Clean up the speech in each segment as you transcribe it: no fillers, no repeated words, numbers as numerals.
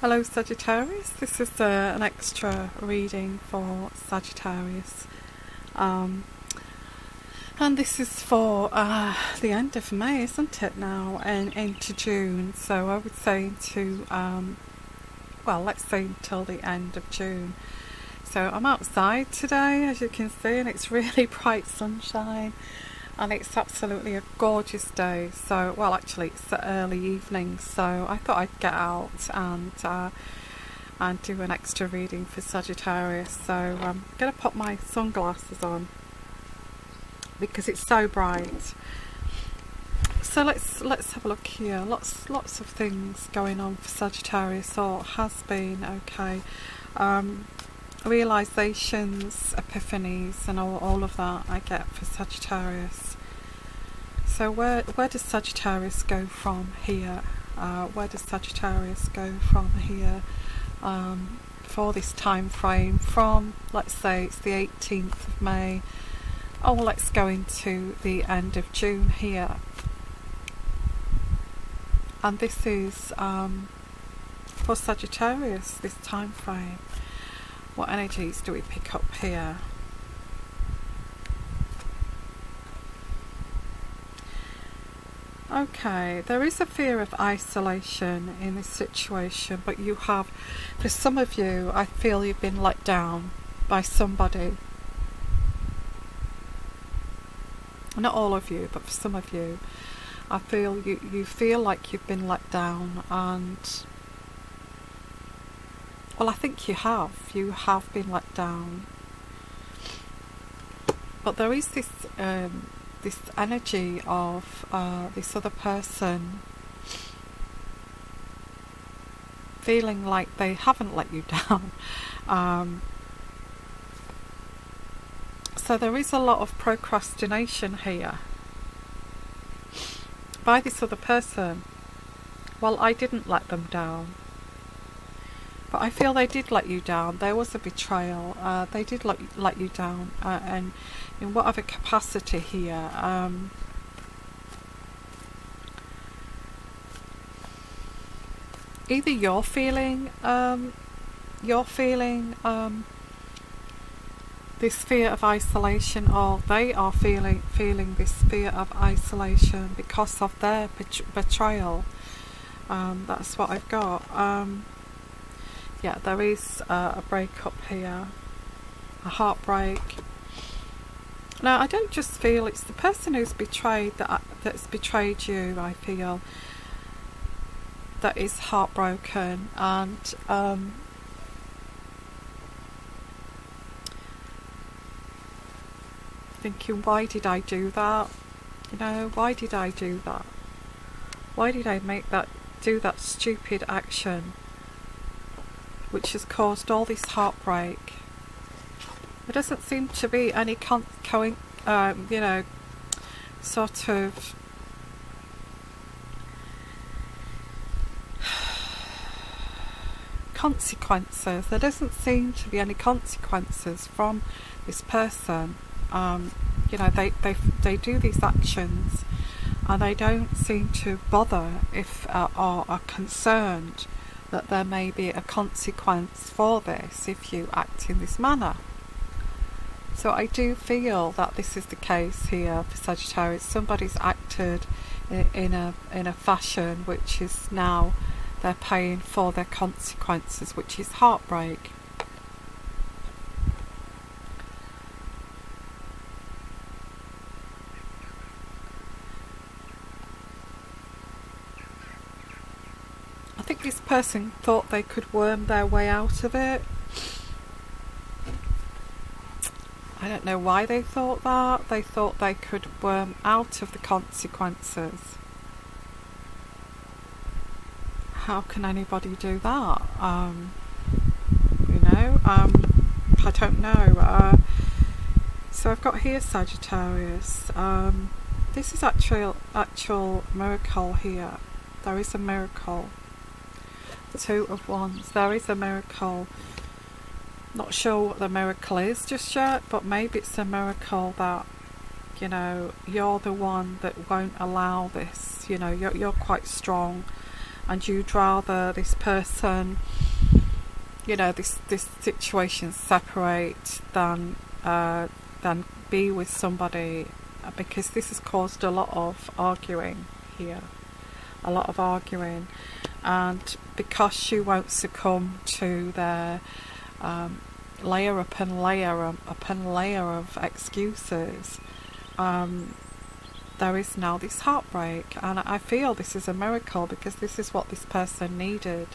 Hello Sagittarius, this is an extra reading for Sagittarius, and this is for the end of May, isn't it now, and into June, so I would say to, well, let's say until the end of June. So I'm outside today, as you can see, and it's really bright sunshine, and it's absolutely a gorgeous day. So, well, actually it's the early evening, so I thought I'd get out and do an extra reading for Sagittarius. So I'm going to put my sunglasses on because it's so bright. So let's have a look here. Lots of things going on for Sagittarius, or has been, okay. Realizations, epiphanies, and all of that I get for Sagittarius. So where does Sagittarius go from here? Where does Sagittarius go from here for this time frame? From, let's say it's the 18th of May. Oh, let's go into the end of June here. And this is for Sagittarius, this time frame. What energies do we pick up here? Okay, there is a fear of isolation in this situation, but you have, for some of you, I feel you've been let down by somebody. Not all of you, but for some of you, I feel you feel like you've been let down, and well, I think you have been let down, but there is this this energy of this other person feeling like they haven't let you down. So there is a lot of procrastination here by this other person. Well, I didn't let them down, but I feel they did let you down. There was a betrayal. They did let you down, and in whatever capacity here. Either you're feeling this fear of isolation, or they are feeling this fear of isolation because of their betrayal. That's what I've got. Yeah, there is a breakup here, a heartbreak. Now, I don't just feel it's the person who's betrayed that's betrayed you. I feel that is heartbroken and thinking, why did I do that? You know, why did I do that? Why did I do that stupid action, which has caused all this heartbreak? There doesn't seem to be any you know, sort of consequences. There doesn't seem to be any consequences from this person. You know, they do these actions and they don't seem to bother if or are concerned that there may be a consequence for this if you act in this manner. So I do feel that this is the case here for Sagittarius. Somebody's acted in a fashion which is now they're paying for their consequences, which is heartbreak. I think this person thought they could worm their way out of it. I don't know why they thought that. They thought they could worm out of the consequences. How can anybody do that? You know, I don't know. So I've got here Sagittarius. This is actual miracle here. There is a miracle. Two of Wands. There is a miracle. Not sure what the miracle is just yet, but maybe it's a miracle that, you know, you're the one that won't allow this. You know, you're quite strong and you'd rather this person, you know, this situation separate than be with somebody, because this has caused a lot of arguing here, a lot of arguing, and because you won't succumb to their layer upon layer upon layer of excuses, there is now this heartbreak. And I feel this is a miracle, because this is what this person needed.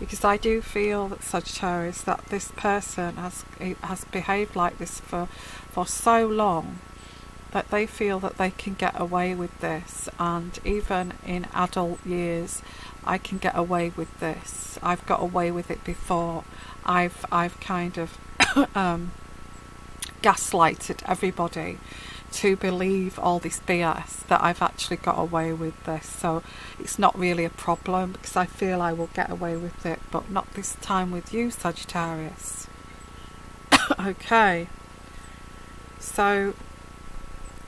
Because I do feel that, Sagittarius, that this person has behaved like this for so long, that they feel that they can get away with this, and even in adult years I can get away with this. I've got away with it before. I've kind of gaslighted everybody to believe all this BS, that I've actually got away with this. So it's not really a problem, because I feel I will get away with it, but not this time with you, Sagittarius. Okay, so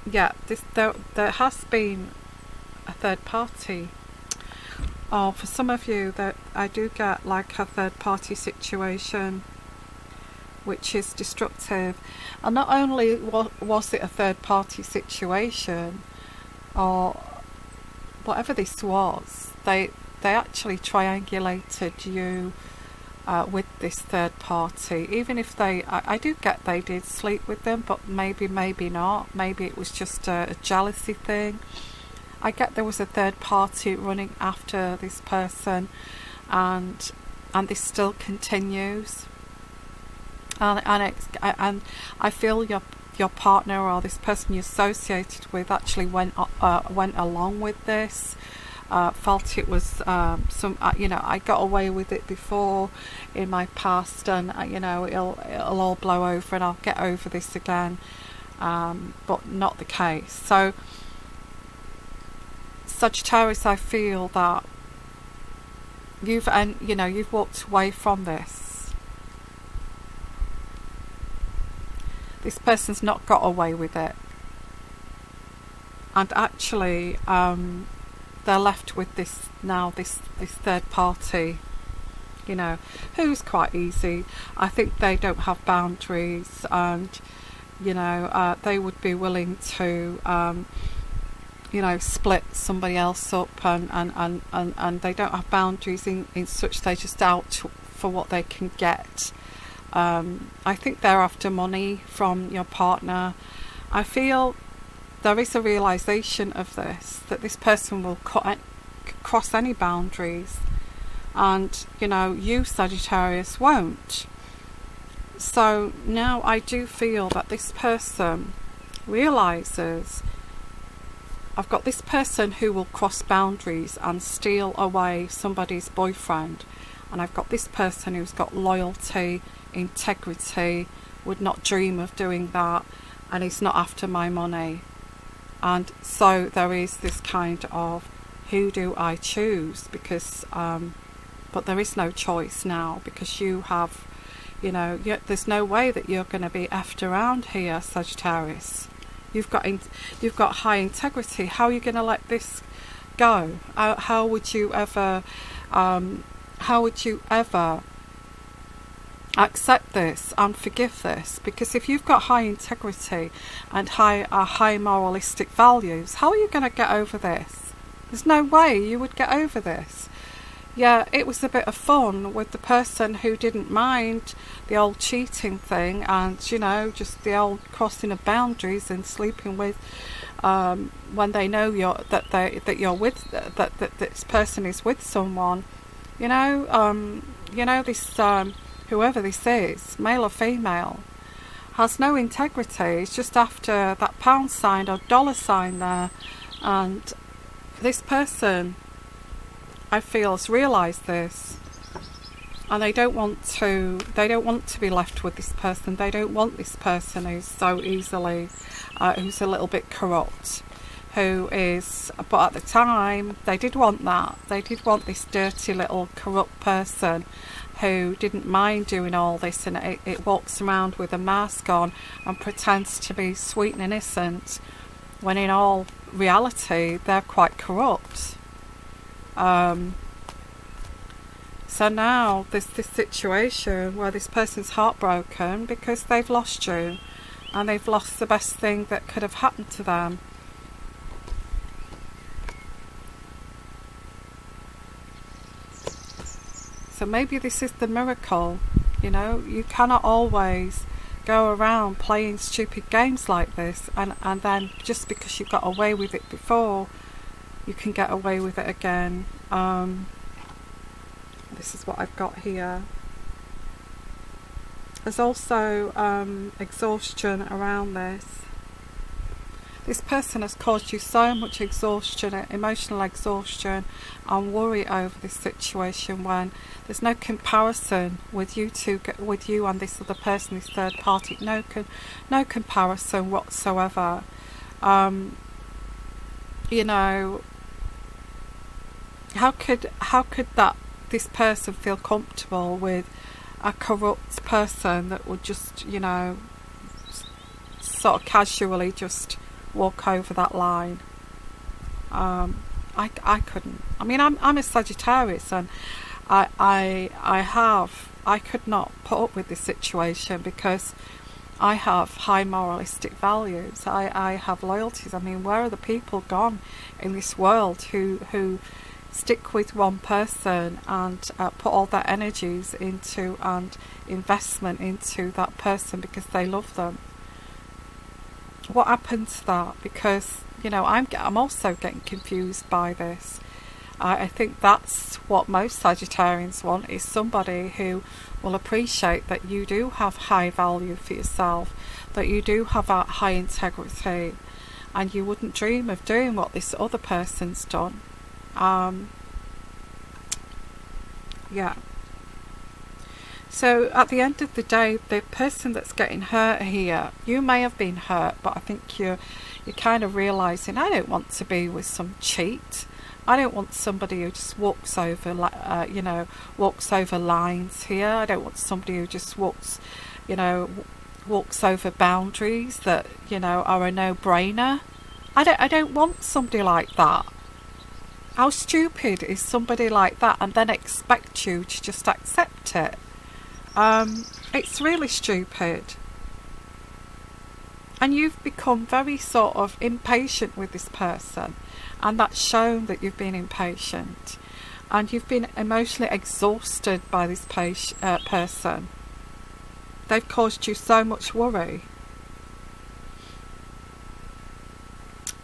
yeah, there has been a third party. For some of you, that I do get like a third party situation which is destructive. And not only was it a third party situation, or whatever this was, they actually triangulated you with this third party. Even if I do get they did sleep with them, but maybe not. Maybe it was just a jealousy thing. I get there was a third party running after this person, and this still continues. And I feel your partner, or this person you're associated with, actually went along with this. Felt it was you know, I got away with it before in my past, and you know, it'll all blow over and I'll get over this again, but not the case. So Sagittarius, I feel that you've walked away from this. This person's not got away with it, and actually they're left with this third party, you know, who's quite easy. I think they don't have boundaries, and you know, they would be willing to you know, split somebody else up, and they don't have boundaries in such they're just out for what they can get. I think they're after money from your partner. I feel there is a realization of this, that this person will cross any boundaries, and you know, you, Sagittarius, won't. So now I do feel that this person realizes, I've got this person who will cross boundaries and steal away somebody's boyfriend, and I've got this person who's got loyalty, integrity, would not dream of doing that, and is not after my money. And so there is this kind of, who do I choose? Because but there is no choice now, because you have, you know, there's no way that you're going to be effed around here, Sagittarius. You've got high integrity. How are you going to let this go? How would you ever accept this and forgive this? Because if you've got high integrity and high moralistic values, how are you going to get over this? There's no way you would get over this. Yeah, it was a bit of fun with the person who didn't mind the old cheating thing, and you know, just the old crossing of boundaries and sleeping with when they know that you're with that this person is with someone. You know, this whoever this is, male or female, has no integrity. It's just after that pound sign or dollar sign there, and this person, I feel, has realised this, and they don't want to be left with this person. They don't want this person who's so easily who's a little bit corrupt, who is, but at the time they did want that. They did want this dirty little corrupt person who didn't mind doing all this, and it walks around with a mask on and pretends to be sweet and innocent, when in all reality they're quite corrupt. So now there's this situation where this person's heartbroken because they've lost you, and they've lost the best thing that could have happened to them. So maybe this is the miracle. You know, you cannot always go around playing stupid games like this, and then just because you got away with it before, you can get away with it again. This is what I've got here. There's also exhaustion around this. This person has caused you so much exhaustion, emotional exhaustion and worry over this situation, when there's no comparison with you two, with you and this other person, this third party. No comparison whatsoever. You know, how could this person feel comfortable with a corrupt person that would just, you know, sort of casually just walk over that line? I couldn't. I mean, I'm a Sagittarius, and I could not put up with this situation because I have high moralistic values. I have loyalties. I mean, where are the people gone in this world who stick with one person and put all their energies into and investment into that person because they love them? What happened to that? Because, you know, I'm also getting confused by this. I think that's what most Sagittarians want, is somebody who will appreciate that you do have high value for yourself, that you do have a high integrity, and you wouldn't dream of doing what this other person's done. Yeah. So at the end of the day, the person that's getting hurt here, you may have been hurt, but I think you're kind of realising, I don't want to be with some cheat. I don't want somebody who just walks over, walks over lines here. I don't want somebody who just walks over boundaries that, you know, are a no-brainer. I don't want somebody like that. How stupid is somebody like that and then expect you to just accept it? It's really stupid. And you've become very sort of impatient with this person, and that's shown that you've been impatient, and you've been emotionally exhausted by this person. They've caused you so much worry.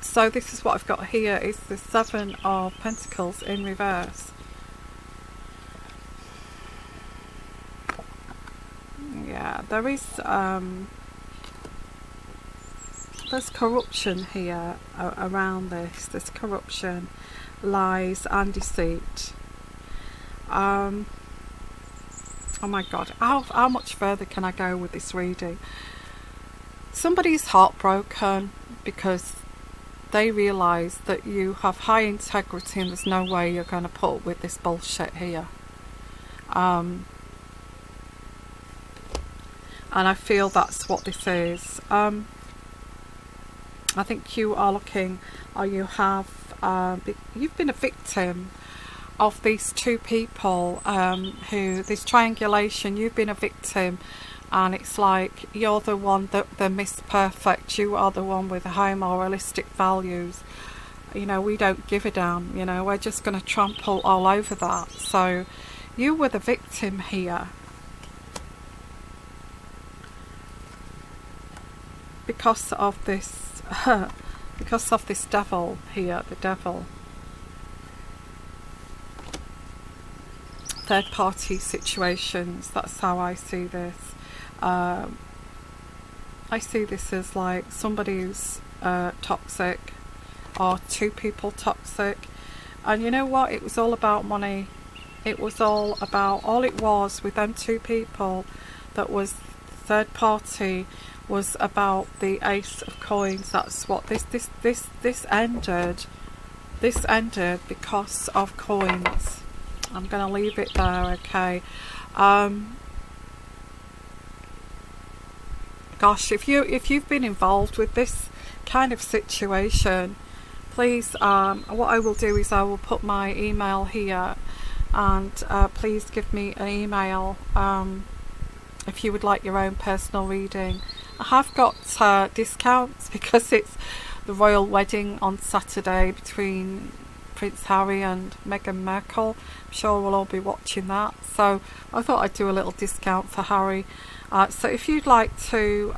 So this is what I've got here, is the Seven of Pentacles in reverse. Yeah, there is there's corruption here around this. There's corruption, lies and deceit. Oh my God, how much further can I go with this reading? Somebody's heartbroken because they realise that you have high integrity and there's no way you're going to put up with this bullshit here. And I feel that's what this is. I think you are looking, or you have, you've been a victim of these two people who, this triangulation, you've been a victim, and it's like you're the one that the Miss Perfect, you are the one with the high moralistic values. You know, we don't give a damn, you know, we're just going to trample all over that. So you were the victim here. Because of this devil here, the devil. Third party situations, that's how I see this. I see this as like somebody who's toxic, or two people toxic. And you know what? It was all about money. It was all it was with them two people that was third party, was about the Ace of Coins. That's what this ended. This ended because of coins. I'm going to leave it there, okay? Gosh, if you've been involved with this kind of situation, please, what I will do is I will put my email here, and please give me an email if you would like your own personal reading. I have got discounts because it's the royal wedding on Saturday between Prince Harry and Meghan Markle. I'm sure we'll all be watching that, so I thought I'd do a little discount for Harry. So if you'd like to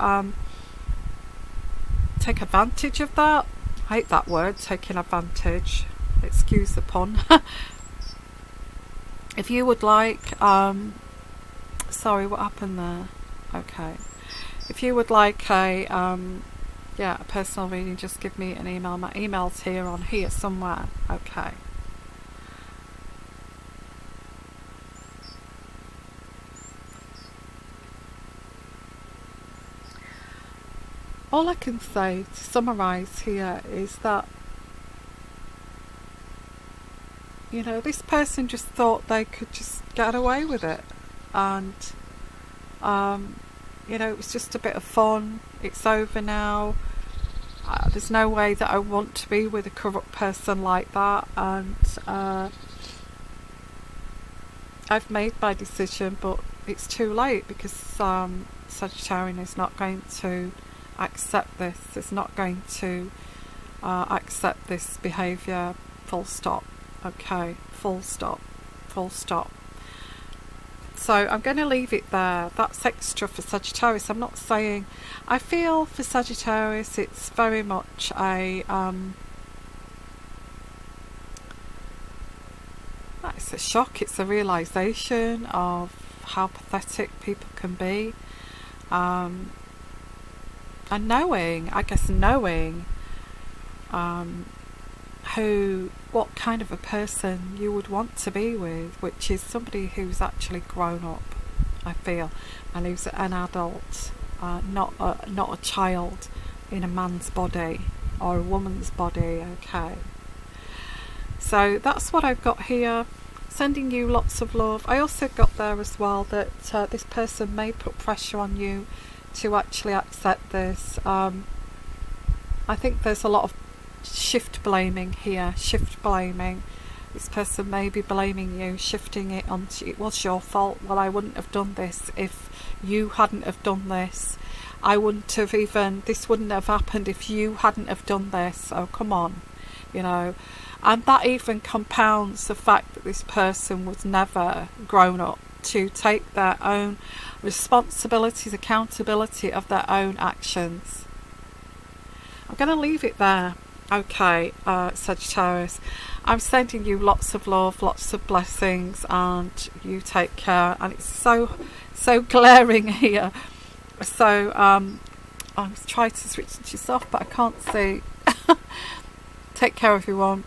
take advantage of that, I hate that word, taking advantage, excuse the pun. If you would like, sorry, what happened there? Okay. If you would like a personal reading, just give me an email. My email's on here somewhere. Okay. All I can say to summarise here is that, you know, this person just thought they could just get away with it, and you know, it was just a bit of fun. It's over now. There's no way that I want to be with a corrupt person like that, and I've made my decision, but it's too late, because Sagittarian is not going to accept this. It's not going to accept this behaviour, full stop. Okay, full stop, full stop. So I'm going to leave it there. That's extra for Sagittarius. I'm not saying, I feel for Sagittarius it's very much a it's a shock, it's a realisation of how pathetic people can be, and knowing what kind of a person you would want to be with, which is somebody who's actually grown up, I feel, and who's an adult, not a child in a man's body or a woman's body. Okay, so that's what I've got here. Sending you lots of love. I also got there as well that this person may put pressure on you to actually accept this. I think there's a lot of shift blaming here. Shift blaming. This person may be blaming you, shifting it onto, it was your fault. Well, I wouldn't have done this if you hadn't have done this. I wouldn't have even, this wouldn't have happened if you hadn't have done this. Oh, come on, you know. And that even compounds the fact that this person was never grown up to take their own responsibilities, accountability of their own actions. I'm going to leave it there. Okay, Sagittarius, I'm sending you lots of love, lots of blessings, and you take care. And it's so glaring here. So I'm trying to switch this off, but I can't see. Take care, everyone.